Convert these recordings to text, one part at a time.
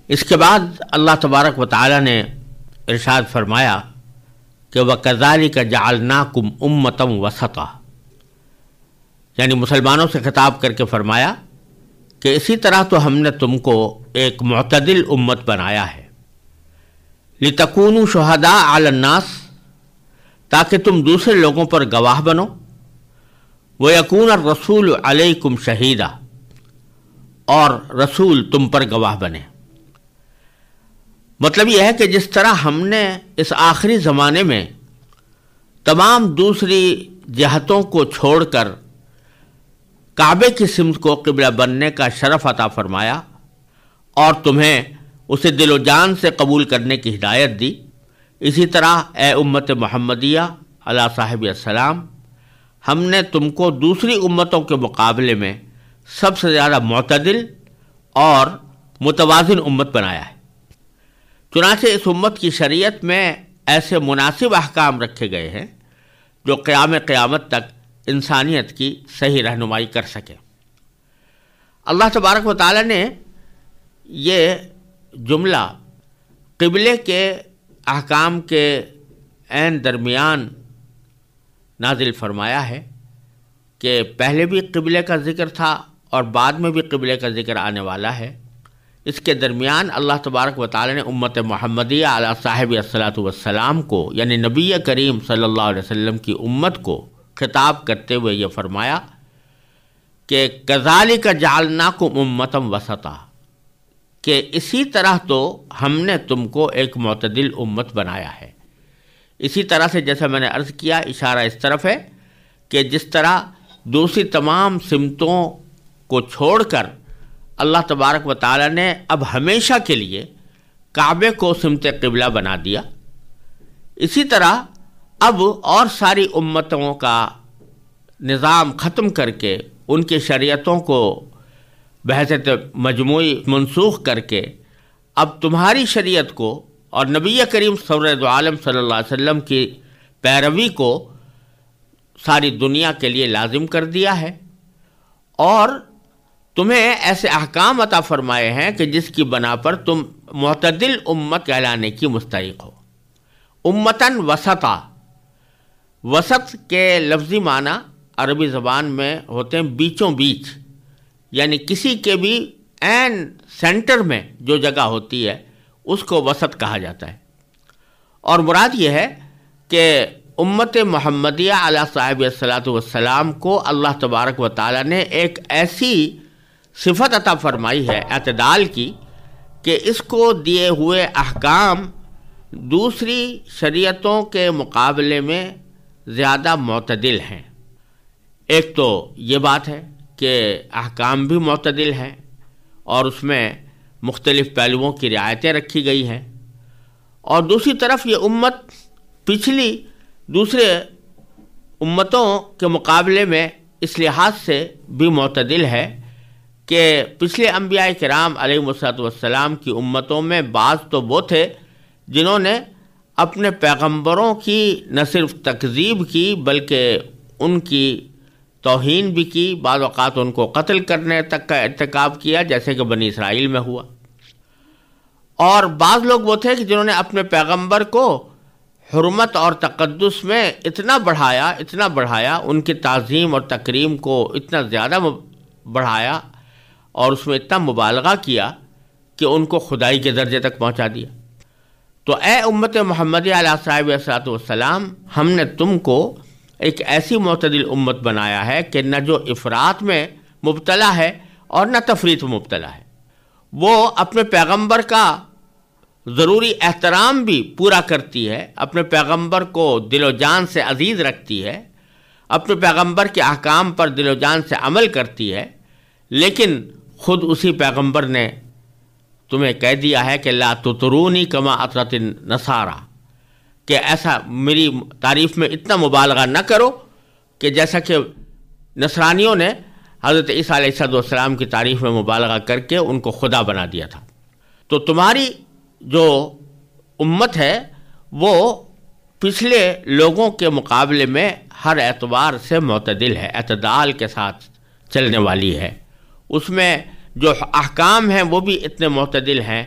اس کے بعد اللہ تبارک و تعالی نے ارشاد فرمایا کہ وَكَذَلِكَ جَعَلْنَاكُمْ أُمَّةً وَسَطًا، یعنی مسلمانوں سے خطاب کر کے فرمایا کہ اسی طرح تو ہم نے تم کو ایک معتدل امت بنایا ہے، لِتَكُونُوا شُهَدَاءَ عَلَى النَّاسِ، تاکہ تم دوسرے لوگوں پر گواہ بنو، وَيَكُونَ الرَّسُولُ عَلَيْكُمْ شَهِيدًا، اور رسول تم پر گواہ بنے۔ مطلب یہ ہے کہ جس طرح ہم نے اس آخری زمانے میں تمام دوسری جہتوں کو چھوڑ کر کعبے کی سمت کو قبلہ بننے کا شرف عطا فرمایا اور تمہیں اسے دل و جان سے قبول کرنے کی ہدایت دی، اسی طرح اے امت محمدیہ علی صاحب السلام، ہم نے تم کو دوسری امتوں کے مقابلے میں سب سے زیادہ معتدل اور متوازن امت بنایا ہے۔ چنانچہ اس امت کی شریعت میں ایسے مناسب احکام رکھے گئے ہیں جو قیامت تک انسانیت کی صحیح رہنمائی کر سکے۔ اللہ تبارک و تعالی نے یہ جملہ قبلے کے احکام کے عین درمیان نازل فرمایا ہے کہ پہلے بھی قبلے کا ذکر تھا اور بعد میں بھی قبلے کا ذکر آنے والا ہے۔ اس کے درمیان اللہ تبارک و تعالی نے امت محمدیہ علی صاحب الصلاۃ والسلام کو، یعنی نبی کریم صلی اللہ علیہ وسلم کی امت کو خطاب کرتے ہوئے یہ فرمایا کہ کذالک جعلناکم امۃ وسطا، کہ اسی طرح تو ہم نے تم کو ایک معتدل امت بنایا ہے۔ اسی طرح سے جیسا میں نے عرض کیا، اشارہ اس طرف ہے کہ جس طرح دوسری تمام سمتوں کو چھوڑ کر اللہ تبارک و تعالی نے اب ہمیشہ کے لیے کعبے کو سمت قبلہ بنا دیا، اسی طرح اب اور ساری امتوں کا نظام ختم کر کے ان کی شریعتوں کو بحیثیت مجموعی منسوخ کر کے اب تمہاری شریعت کو اور نبی کریم سرور دو عالم صلی اللہ علیہ وسلم کی پیروی کو ساری دنیا کے لیے لازم کر دیا ہے، اور تمہیں ایسے احکام عطا فرمائے ہیں کہ جس کی بنا پر تم معتدل امت کہلانے کی مستحق ہو۔ امتاً وسطا، وسط کے لفظی معنی عربی زبان میں ہوتے ہیں بیچوں بیچ، یعنی کسی کے بھی عین سینٹر میں جو جگہ ہوتی ہے اس کو وسط کہا جاتا ہے۔ اور مراد یہ ہے کہ امت محمدیہ علی صاحب الصلاۃ والسلام کو اللہ تبارک و تعالی نے ایک ایسی صفت عطا فرمائی ہے اعتدال کی کہ اس کو دیے ہوئے احکام دوسری شریعتوں کے مقابلے میں زیادہ معتدل ہیں۔ ایک تو یہ بات ہے کہ احکام بھی معتدل ہیں اور اس میں مختلف پہلوؤں کی رعایتیں رکھی گئی ہیں، اور دوسری طرف یہ امت پچھلی دوسرے امتوں کے مقابلے میں اس لحاظ سے بھی معتدل ہے کہ پچھلے انبیاء کرام علیہ الصلوۃ والسلام کی امتوں میں بعض تو وہ تھے جنہوں نے اپنے پیغمبروں کی نہ صرف تکذیب کی بلکہ ان کی توہین بھی کی، بعض اوقات ان کو قتل کرنے تک کا ارتکاب کیا، جیسے کہ بنی اسرائیل میں ہوا۔ اور بعض لوگ وہ تھے کہ جنہوں نے اپنے پیغمبر کو حرمت اور تقدس میں اتنا بڑھایا، ان کی تعظیم اور تکریم کو اتنا زیادہ بڑھایا اور اس میں اتنا مبالغہ کیا کہ ان کو خدائی کے درجے تک پہنچا دیا۔ تو اے امت محمدیہ علیہ صاحب الصلاۃ والسلام، ہم نے تم کو ایک ایسی معتدل امت بنایا ہے کہ نہ جو افراط میں مبتلا ہے اور نہ تفریط میں مبتلا ہے، وہ اپنے پیغمبر کا ضروری احترام بھی پورا کرتی ہے، اپنے پیغمبر کو دل و جان سے عزیز رکھتی ہے، اپنے پیغمبر کے احکام پر دل و جان سے عمل کرتی ہے، لیکن خود اسی پیغمبر نے تمہیں کہہ دیا ہے کہ لا تطرونی کما اطرت النصارى، کہ ایسا میری تعریف میں اتنا مبالغہ نہ کرو کہ جیسا کہ نصرانیوں نے حضرت عیسیٰ علیہ السلام کی تعریف میں مبالغہ کر کے ان کو خدا بنا دیا تھا۔ تو تمہاری جو امت ہے وہ پچھلے لوگوں کے مقابلے میں ہر اعتبار سے معتدل ہے، اعتدال کے ساتھ چلنے والی ہے۔ اس میں جو احکام ہیں وہ بھی اتنے معتدل ہیں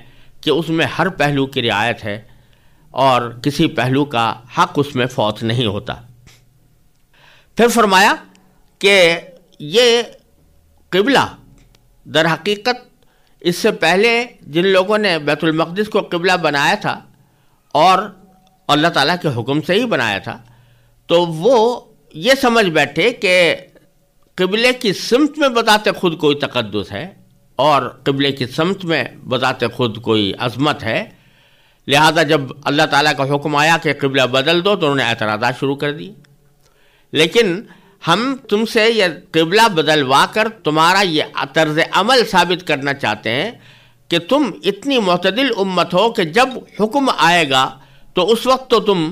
کہ اس میں ہر پہلو کی رعایت ہے اور کسی پہلو کا حق اس میں فوت نہیں ہوتا۔ پھر فرمایا کہ یہ قبلہ در حقیقت اس سے پہلے جن لوگوں نے بیت المقدس کو قبلہ بنایا تھا اور اللہ تعالیٰ کے حکم سے ہی بنایا تھا، تو وہ یہ سمجھ بیٹھے کہ قبلے کی سمت میں بذات خود کوئی تقدس ہے اور قبلے کی سمت میں بذات خود کوئی عظمت ہے، لہذا جب اللہ تعالیٰ کا حکم آیا کہ قبلہ بدل دو تو انہوں نے اعتراضات شروع کر دیے۔ لیکن ہم تم سے یہ قبلہ بدلوا کر تمہارا یہ طرز عمل ثابت کرنا چاہتے ہیں کہ تم اتنی معتدل امت ہو کہ جب حکم آئے گا تو اس وقت تو تم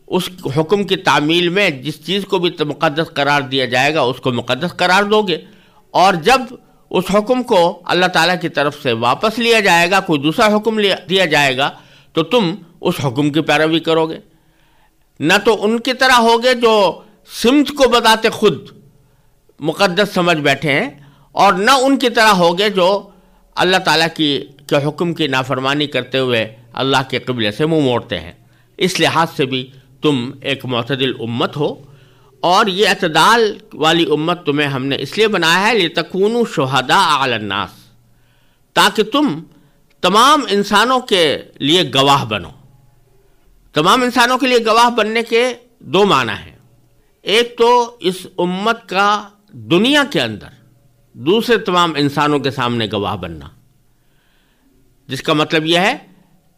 اس حکم کی تعمیل میں جس چیز کو بھی مقدس قرار دیا جائے گا اس کو مقدس قرار دو گے، اور جب اس حکم کو اللہ تعالیٰ کی طرف سے واپس لیا جائے گا، کوئی دوسرا حکم دیا جائے گا تو تم اس حکم کی پیروی کرو گے۔ نہ تو ان کی طرح ہوگے جو سمت کو بذات خود مقدس سمجھ بیٹھے ہیں، اور نہ ان کی طرح ہوگے جو اللہ تعالیٰ کے حکم کی نافرمانی کرتے ہوئے اللہ کے قبلے سے منہ موڑتے ہیں۔ اس لحاظ سے بھی تم ایک معتدل امت ہو، اور یہ اعتدال والی امت تمہیں ہم نے اس لیے بنایا ہے لِتَكُونُوا شُهَدَاءَ عَلَى النَّاسِ، تاکہ تم تمام انسانوں کے لیے گواہ بنو۔ تمام انسانوں کے لیے گواہ بننے کے دو معنی ہیں، ایک تو اس امت کا دنیا کے اندر دوسرے تمام انسانوں کے سامنے گواہ بننا، جس کا مطلب یہ ہے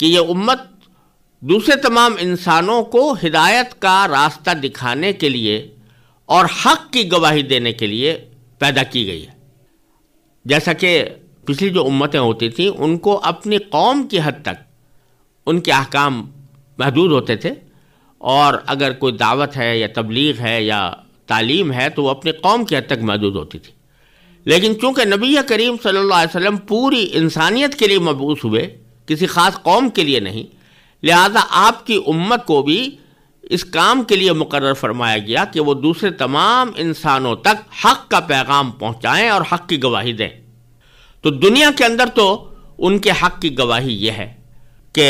کہ یہ امت دوسرے تمام انسانوں کو ہدایت کا راستہ دکھانے کے لیے اور حق کی گواہی دینے کے لیے پیدا کی گئی ہے۔ جیسا کہ پچھلی جو امتیں ہوتی تھیں ان کو اپنی قوم کی حد تک ان کے احکام محدود ہوتے تھے، اور اگر کوئی دعوت ہے یا تبلیغ ہے یا تعلیم ہے تو وہ اپنی قوم کی حد تک محدود ہوتی تھی۔ لیکن چونکہ نبی کریم صلی اللہ علیہ وسلم پوری انسانیت کے لیے مبعوث ہوئے، کسی خاص قوم کے لیے نہیں، لہذا آپ کی امت کو بھی اس کام کے لیے مقرر فرمایا گیا کہ وہ دوسرے تمام انسانوں تک حق کا پیغام پہنچائیں اور حق کی گواہی دیں۔ تو دنیا کے اندر تو ان کے حق کی گواہی یہ ہے کہ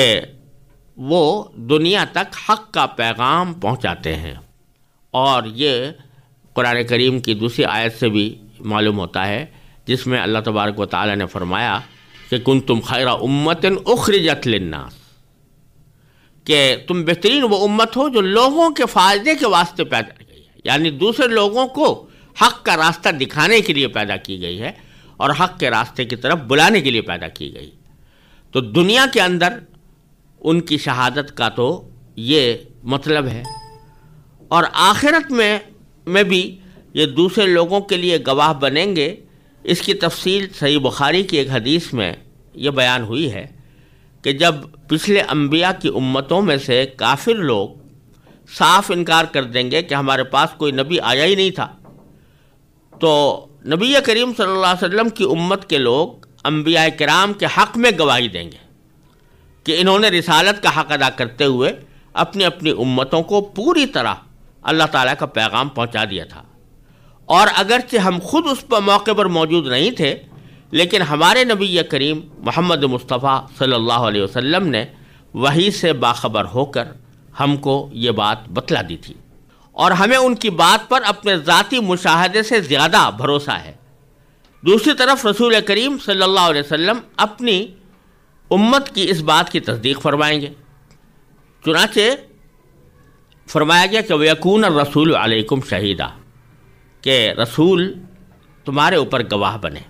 وہ دنیا تک حق کا پیغام پہنچاتے ہیں، اور یہ قرآن کریم کی دوسری آیت سے بھی معلوم ہوتا ہے جس میں اللہ تبارک و تعالی نے فرمایا کہ کنتم خیر امت اخرجت للناس، کہ تم بہترین وہ امت ہو جو لوگوں کے فائدے کے واسطے پیدا کی گئی ہے، یعنی دوسرے لوگوں کو حق کا راستہ دکھانے کے لیے پیدا کی گئی ہے اور حق کے راستے کی طرف بلانے کے لیے پیدا کی گئی۔ تو دنیا کے اندر ان کی شہادت کا تو یہ مطلب ہے، اور آخرت میں بھی یہ دوسرے لوگوں کے لیے گواہ بنیں گے۔ اس کی تفصیل صحیح بخاری کی ایک حدیث میں یہ بیان ہوئی ہے کہ جب پچھلے انبیاء کی امتوں میں سے کافر لوگ صاف انکار کر دیں گے کہ ہمارے پاس کوئی نبی آیا ہی نہیں تھا، تو نبی کریم صلی اللہ علیہ وسلم کی امت کے لوگ انبیاء کرام کے حق میں گواہی دیں گے کہ انہوں نے رسالت کا حق ادا کرتے ہوئے اپنی اپنی امتوں کو پوری طرح اللہ تعالیٰ کا پیغام پہنچا دیا تھا، اور اگرچہ ہم خود اس پر موقع پر موجود نہیں تھے لیکن ہمارے نبی کریم محمد مصطفیٰ صلی اللہ علیہ وسلم نے وحی سے باخبر ہو کر ہم کو یہ بات بتلا دی تھی، اور ہمیں ان کی بات پر اپنے ذاتی مشاہدے سے زیادہ بھروسہ ہے۔ دوسری طرف رسول کریم صلی اللہ علیہ وسلم اپنی امت کی اس بات کی تصدیق فرمائیں گے، چنانچہ فرمایا گیا کہ وَيَكُونَ الرَّسُولُ عَلَيْكُمْ شَهِيدًا، کہ رسول تمہارے اوپر گواہ بنے۔